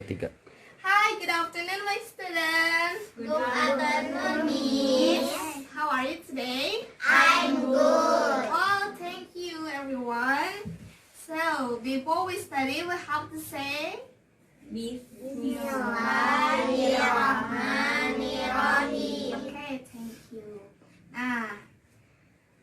3. Hi, good afternoon, my students. Good afternoon, Miss. How are you today? I'm good. Oh, thank you, everyone. So, before we study, we have to say Bismillahirrahmanirrahim. okay, thank you. Nah,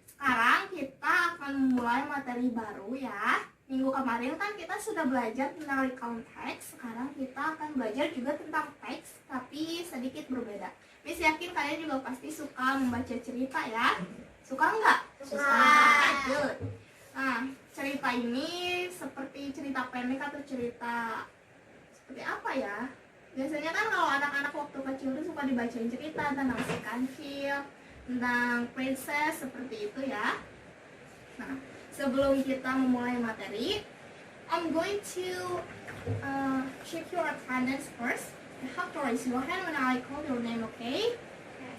sekarang kita akan memulai materi baru ya. Minggu kemarin kan kita sudah belajar tentang recount text. Sekarang kita akan belajar juga tentang teks, tapi sedikit berbeda. Miss yakin kalian juga pasti suka membaca cerita ya. Suka nggak? Suka. Good. Nah, cerita ini seperti cerita pendek atau cerita seperti apa ya? Biasanya kan kalau anak-anak waktu kecil itu suka dibacain cerita tentang si kancil, tentang princess, seperti itu ya. Nah, sebelum kita memulai materi, I'm going to check your attendance first. You have to raise your hand when I call your name, okay?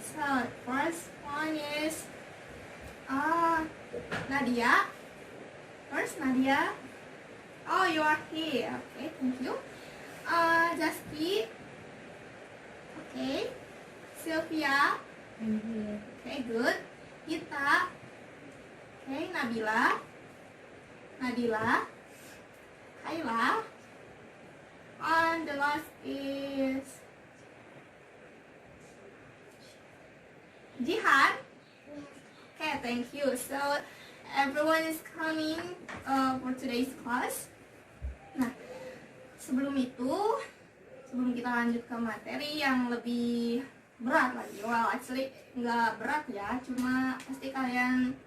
So, first one is Nadia. First, Nadia. Oh, you are here. Okay, thank you. Jaspi. Okay. Sylvia. Okay, good. Gita. Okay, Nabila. Nadila. Kayla. And the last is Jihan. Okay, thank you. So everyone is coming for today's class. Nah, sebelum kita lanjut ke materi yang lebih berat lagi. Well, actually nggak berat ya, cuma pasti kalian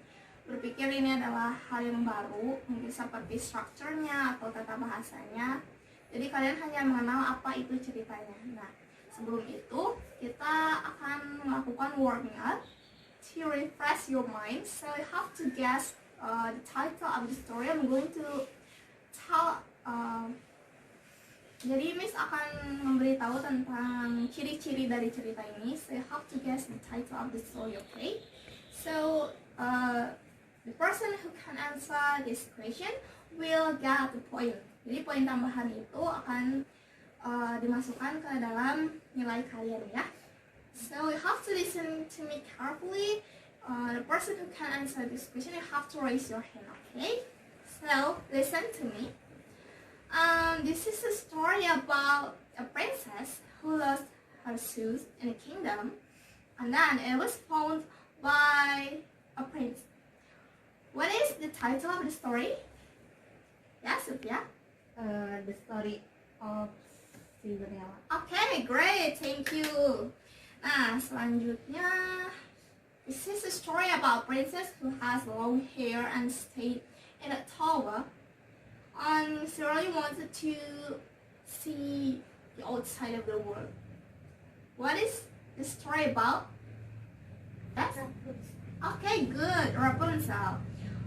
berpikir ini adalah hal yang baru, mungkin seperti strukturnya atau tata bahasanya. Jadi kalian hanya mengenal apa itu ceritanya. Nah, sebelum itu kita akan melakukan warming up to refresh your mind. So you have to guess the title of the story. I'm going to tell. Jadi Miss akan memberitahu tentang ciri-ciri dari cerita ini. So you have to guess the title of the story, okay? So the person who can answer this question will get the point. Jadi poin tambahan itu akan dimasukkan ke dalam nilai kalian ya. So you have to listen to me carefully. The person who can answer this question, you have to raise your hand, okay? So listen to me. This is a story about a princess who lost her shoes in a kingdom, and then it was found by a prince. What is the title of the story? Yeah, Sophia? The story of Cinderella. Okay, great, thank you. Nah, selanjutnya, this is a story about a princess who has long hair and stayed in a tower. And she really wanted to see the outside of the world. What is the story about? Yes? Okay, good, Rapunzel.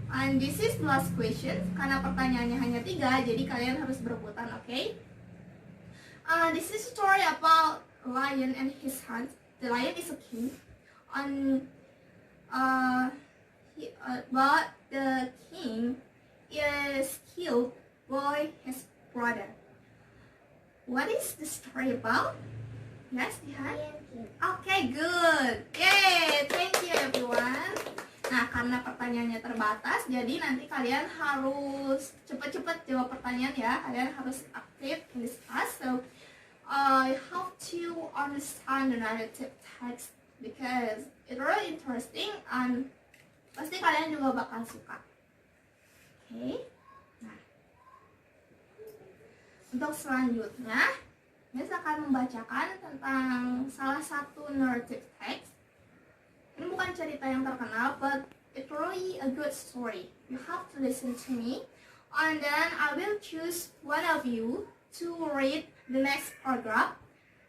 And this is the last question. Karena pertanyaannya hanya 3, jadi kalian harus berebutan, okay? This is a story about a lion and his hunt. The lion is a king, and but the king is killed by his brother. What is the story about? Yes, Jihan? Okay, good. Yay, thank you everyone. Nah, karena pertanyaannya terbatas, jadi nanti kalian harus cepat-cepat jawab pertanyaan ya. Kalian harus aktif in this class. So, you have to understand the narrative text because it's really interesting and pasti kalian juga bakal suka. Okay. Nah, untuk selanjutnya, Miss akan membacakan tentang salah satu narrative text. Ini bukan cerita yang terkenal, but it's really a good story. You have to listen to me, and then I will choose one of you to read the next paragraph.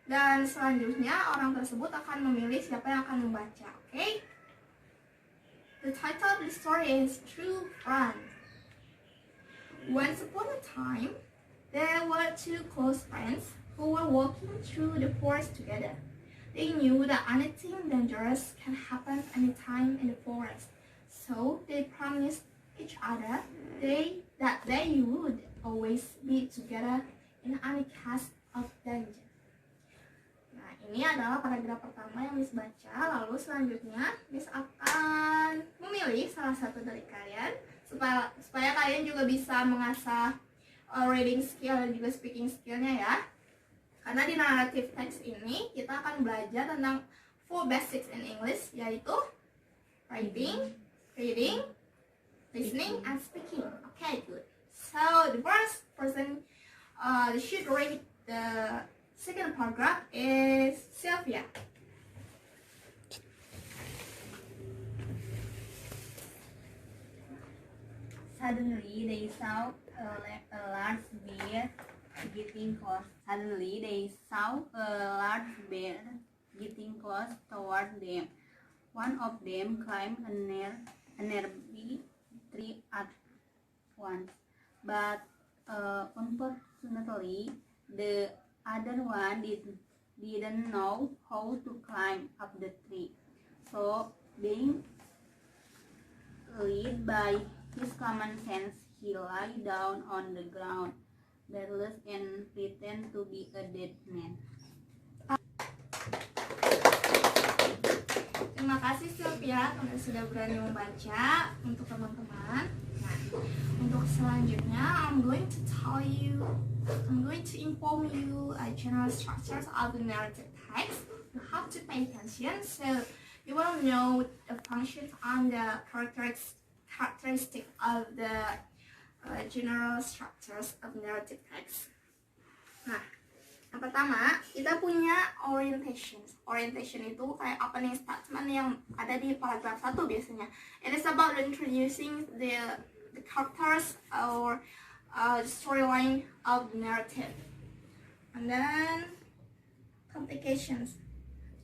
Dan selanjutnya orang tersebut akan memilih siapa yang akan membaca, okay? The title of the story is True Friend. Once upon a time, there were two close friends who were walking through the forest together. They knew that anything dangerous can happen anytime in the forest, so they promised each other that they would always be together in any case of danger. Nah, ini adalah paragraf pertama yang Miss baca. Lalu selanjutnya Miss akan memilih salah satu dari kalian supaya kalian juga bisa mengasah reading skill dan juga speaking skillnya ya. Karena di narrative text ini kita akan belajar tentang 4 basics in English, yaitu writing, reading, listening, and speaking. Okay, good. So the first person should read the second paragraph is Sylvia. Suddenly they saw a large bear getting close. Suddenly they saw a large bear getting close toward them. One of them climbed a nearby tree at once, but unfortunately the other one didn't know how to climb up the tree. So, being led by his common sense, he lay down on the ground, breathless, and pretended to be a dead man. Terima kasih Sylvia karena sudah berani membaca untuk teman-teman. Nah, untuk selanjutnya I'm going to inform you general structures of the narrative text. You have to pay attention so you will know the functions and the characteristic of the general structures of narrative text. Nah, yang pertama, kita punya orientation. Orientation itu kayak opening statement yang ada di paragraf 1 biasanya. It is about introducing the characters or storyline of the narrative. And then complications.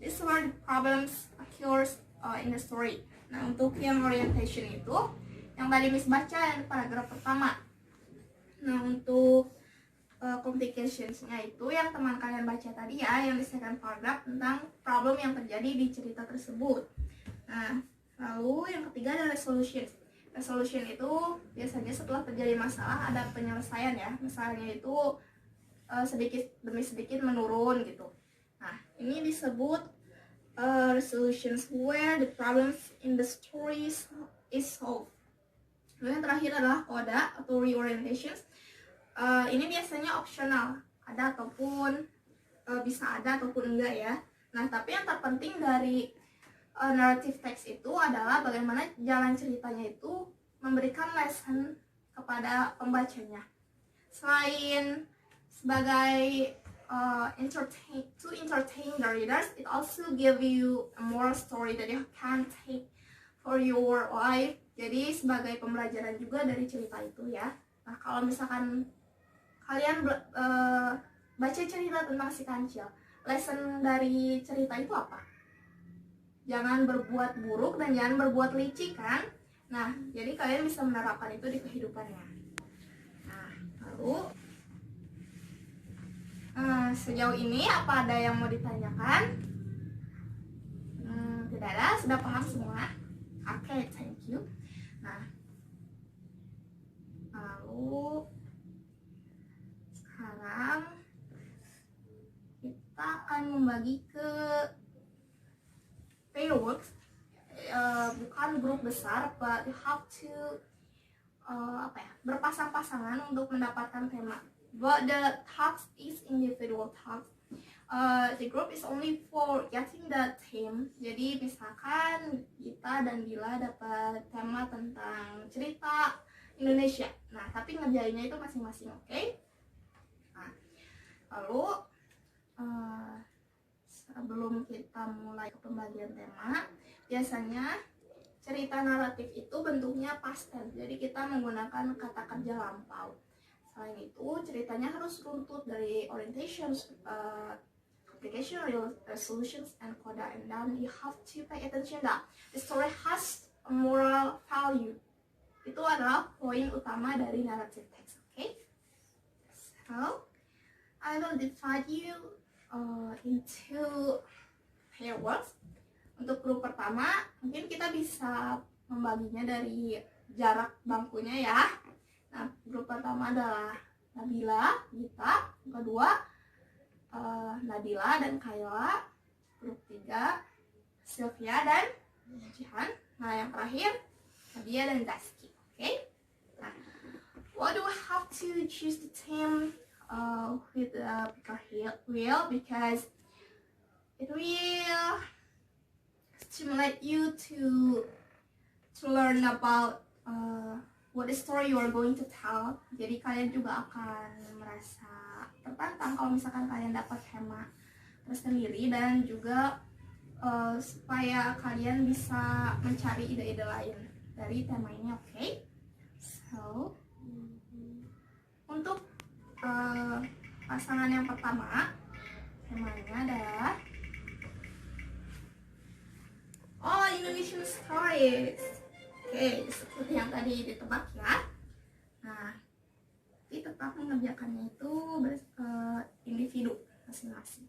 These are the problems occurs in the story. Nah, untuk yang orientation itu yang tadi Miss baca yang paragraf pertama. Nah, untuk complications-nya itu yang teman kalian baca tadi ya, yang di second paragraph tentang problem yang terjadi di cerita tersebut. Nah, lalu yang ketiga adalah resolution. Resolution itu biasanya setelah terjadi masalah ada penyelesaian ya. Misalnya itu sedikit demi sedikit menurun gitu. Nah, ini disebut resolutions where the problems in the stories is solved. Lalu yang terakhir adalah coda atau reorientations. Ini biasanya opsional, ada ataupun bisa ada ataupun enggak ya. Nah, tapi yang terpenting dari narrative text itu adalah bagaimana jalan ceritanya itu memberikan lesson kepada pembacanya. Selain sebagai entertain the readers, it also give you a moral story that you can take for your life. Jadi sebagai pembelajaran juga dari cerita itu ya. Nah, kalau misalkan kalian baca cerita tentang si kancil, lesson dari cerita itu apa? Jangan berbuat buruk dan jangan berbuat licik kan? Nah, jadi kalian bisa menerapkan itu di kehidupannya. Nah, lalu sejauh ini apa ada yang mau ditanyakan? Tidak ada, sudah paham semua? Oke, thank you. Nah, lalu sekarang kita akan membagi ke pair works, bukan grup besar, but you have to berpasang-pasangan untuk mendapatkan tema. But the task is individual task. The group is only for getting the theme. Jadi misalkan kita dan Dila dapat tema tentang cerita Indonesia. Nah, tapi ngerjainnya itu masing-masing, oke? Nah, lalu sebelum kita mulai ke pembagian tema, biasanya cerita naratif itu bentuknya past tense. Jadi kita menggunakan kata kerja lampau. Selain itu, ceritanya harus runtut dari orientations, application, resolutions, and coda. And then you have to pay attention that the story has a moral value. Itu adalah poin utama dari narrative text, okay? So, I will divide you into pair works. Untuk grup pertama, mungkin kita bisa membaginya dari jarak bangkunya ya. Nah, grup pertama adalah Nabila, Gita. Yang kedua, Nabila dan Kayla. Grup 3 Sylvia dan Jihan. Nah, yang terakhir Nadia dan Zaski. Okay? Nah, what do we have to choose the team with the picker wheel, because it will stimulate you to learn about what the story you are going to tell. Jadi kalian juga akan merasa tertantang kalau misalkan kalian dapat tema tersendiri, dan juga supaya kalian bisa mencari ide-ide lain dari tema ini. Okay? So untuk pasangan yang pertama, temanya adalah Indonesian stories. Oke, seperti yang tadi ditebak ya. Nah, kita tetap mengerjakannya itu individu masing-masing.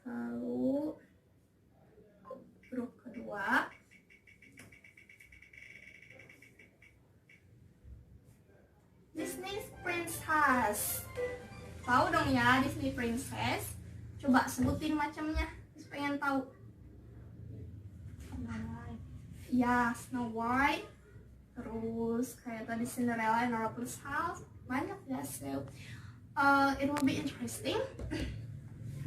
Lalu grup kedua, Disney Princess. Tahu dong ya Disney Princess? Coba sebutin macamnya, pengen tahu. Ya, Snow White, terus kayak tadi Cinderella and Rapunzel's House, banyak ya. So it will be interesting.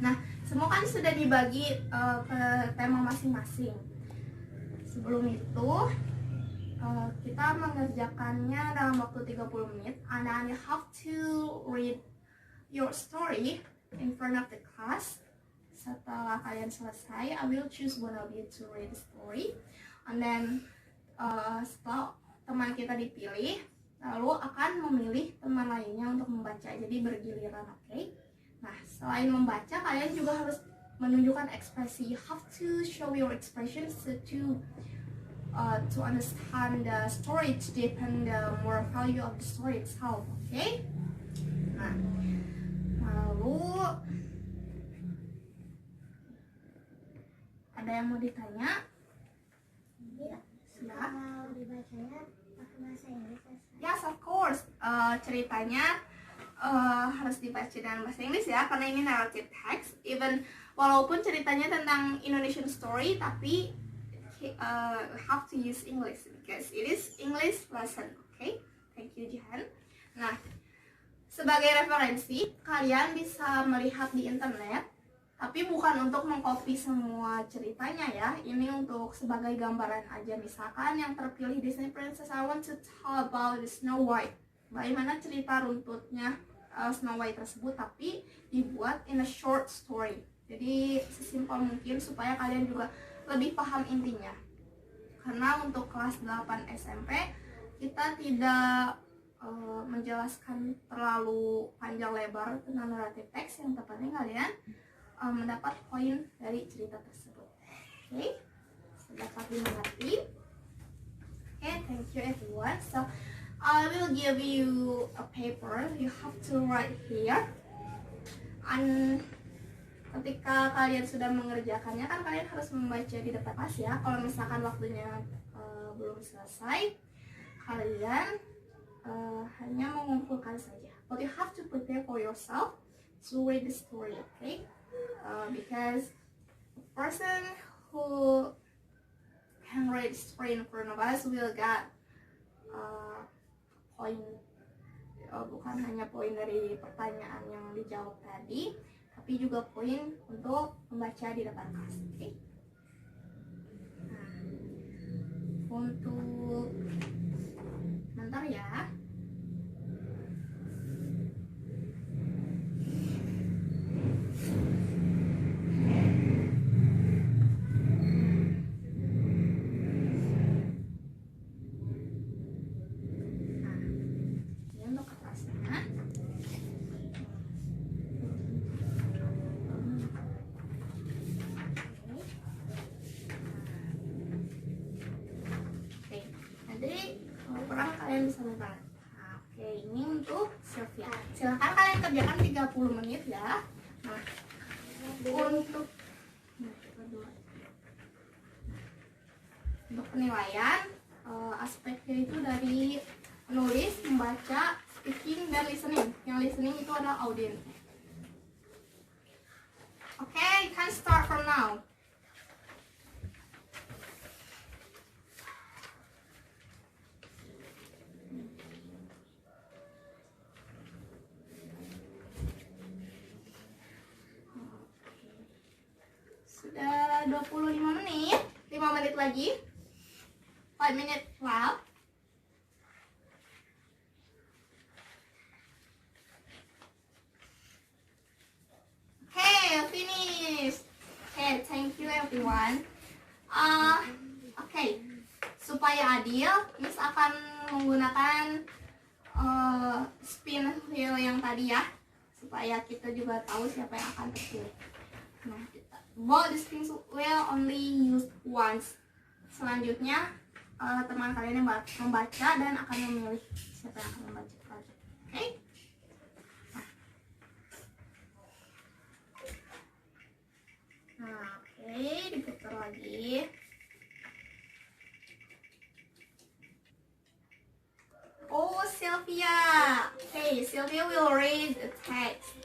Nah, semua kan sudah dibagi ke tema masing-masing. Sebelum itu kita mengerjakannya dalam waktu 30 menit, and then you have to read your story in front of the class. Setelah kalian selesai, I will choose one of you to read the story. And then setelah teman kita dipilih, lalu akan memilih teman lainnya untuk membaca. Jadi bergiliran, oke? Nah, selain membaca, kalian juga harus menunjukkan ekspresi. You have to show your expressions to understand the story, to deepen the more value of the story itself, okay? Nah, lalu ada yang mau ditanya? Ya. Kalau dibacanya pakai bahasa Inggris. Yes, of course. Ceritanya harus dibaca dengan bahasa Inggris ya, karena ini narrative text. Even walaupun ceritanya tentang Indonesian story, tapi have to use English because it is English lesson. Okay? Thank you, Jihan. Nah, sebagai referensi, kalian bisa melihat di internet, tapi bukan untuk mengcopy semua ceritanya ya. Ini untuk sebagai gambaran aja. Misalkan yang terpilih Disney Princess, I want to tell about the Snow White. Bagaimana cerita runtutnya Snow White tersebut, tapi dibuat in a short story. Jadi sesimpel mungkin supaya kalian juga lebih paham intinya. Karena untuk kelas 8 SMP kita tidak menjelaskan terlalu panjang lebar tentang narrative text. Yang tepatnya kalian mendapat poin dari cerita tersebut. Oke, dapat dimengerti. Oke, thank you everyone. So I will give you a paper. You have to write here. And ketika kalian sudah mengerjakannya, kan kalian harus membaca di depan kelas ya. Kalau misalkan waktunya belum selesai, kalian hanya mengumpulkan saja. But you have to prepare for yourself to read the story, okay? Because the person who can read the story in front of us will get poin. Bukan hanya poin dari pertanyaan yang dijawab tadi, tapi juga poin untuk membaca di depan kelas. Okay? Nah, untuk bentar ya. Kalian bisa membantu. Nah, oke, ini untuk Sylvia. Silahkan kalian kerjakan 30 menit ya. Nah, untuk penilaian aspeknya itu dari menulis, membaca, speaking, dan listening. Yang listening itu adalah audiensnya. Okay, you can start from now. Sudah 25 menit, 5 menit lagi. 5 minutes left. Okay, finished. Okay, thank you everyone. Okay, supaya adil, Miss akan menggunakan spin wheel yang tadi ya, supaya kita juga tahu siapa yang akan terpilih. Nah, but the spin wheel only used once. Selanjutnya teman kalian yang membaca dan akan memilih siapa yang akan membaca lagi. Oke? Nah, oke, diputar lagi. Oh, Sylvia. Okay, Sylvia will read the text.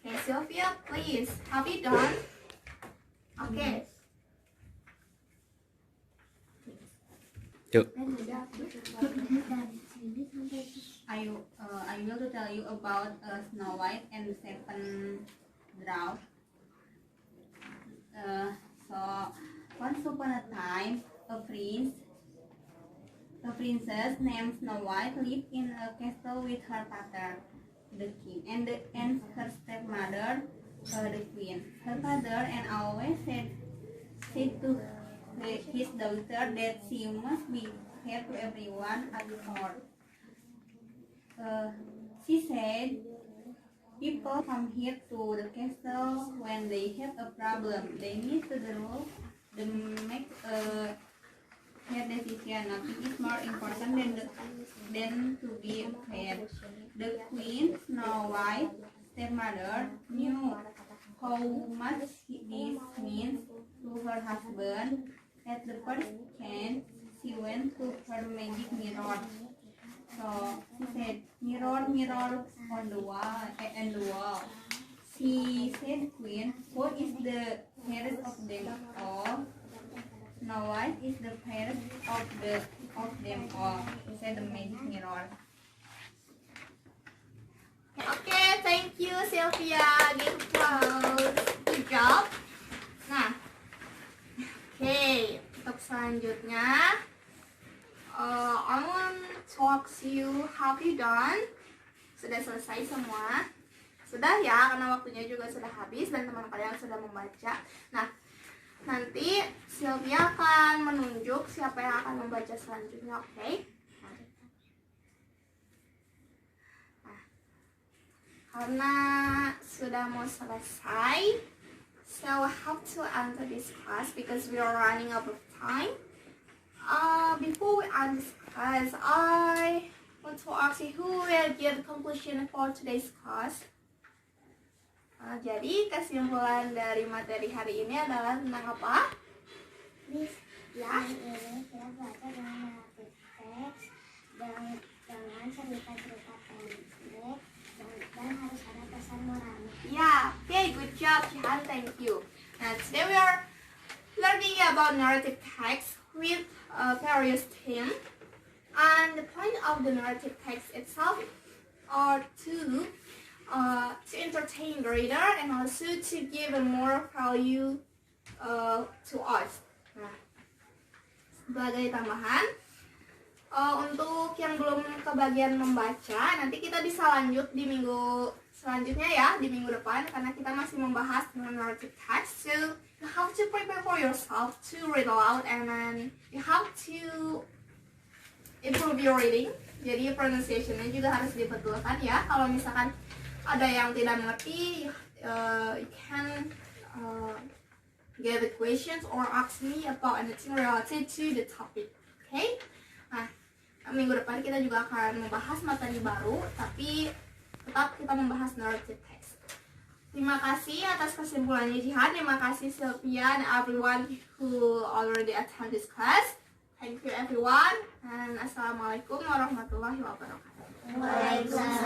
Okay, Sylvia, please. Have you done? Okay. Dan I will to tell you about Snow White and Seven Dwarfs. So once upon a time, a princess named Snow White lived in a castle with her father, the king, and her stepmother, the queen. Her father and always said to his daughter that she must behave to everyone at court. She said, people come here to the castle when they have a problem. They need to the rule. They make a fair decision. Nothing is more important than to be fair. The queen, Snow White, stepmother, knew how much this means to her husband. At the first chance, she went to her magic mirror. So she said, "Mirror, mirror on the wall, and the wall." She said, "Queen, who is the fairest of them all?" Snow White is the fairest of them all, said the magic mirror. Okay, thank you Sylvia. Give applause. Good job. Nah, okay, untuk selanjutnya, I want to ask you, have you done? Sudah selesai semua? Sudah ya, karena waktunya juga sudah habis dan teman kalian sudah membaca. Nah, nanti Sylvia akan menunjuk siapa yang akan membaca selanjutnya, oke? Okay? Karena sudah mau selesai, so I have to enter this class because we are running out of time. Before we end this class, I want to ask you who will give the conclusion for today's class. Jadi kesimpulan dari materi hari ini adalah tentang apa? Miss, Ya. ini kita baca dengan naratif teks dengan cerita-cerita pendek dan harus ada pesan moralnya. Yeah, okay, good job, Jihan. Thank you. Now today we are learning about narrative text with various themes, and the point of the narrative text itself are to entertain the reader and also to give a more value to us. Nah, sebagai tambahan, untuk yang belum kebagian membaca, nanti kita bisa lanjut di minggu selanjutnya ya, di minggu depan, karena kita masih membahas tentang narrative text. So you have to prepare for yourself to read aloud, and then you have to improve your reading. Jadi pronunciation-nya juga harus dibetulkan ya. Kalau misalkan ada yang tidak mengerti, you can get the questions or ask me about anything related to the topic. Okay? Nah, minggu depan kita juga akan membahas materi baru, tapi tetap kita membahas narrative text. Terima kasih atas kesimpulannya Jihan. Terima kasih Sylvia and everyone who already attend this class. Thank you everyone, and assalamualaikum warahmatullahi wabarakatuh. Waalaikumsalam.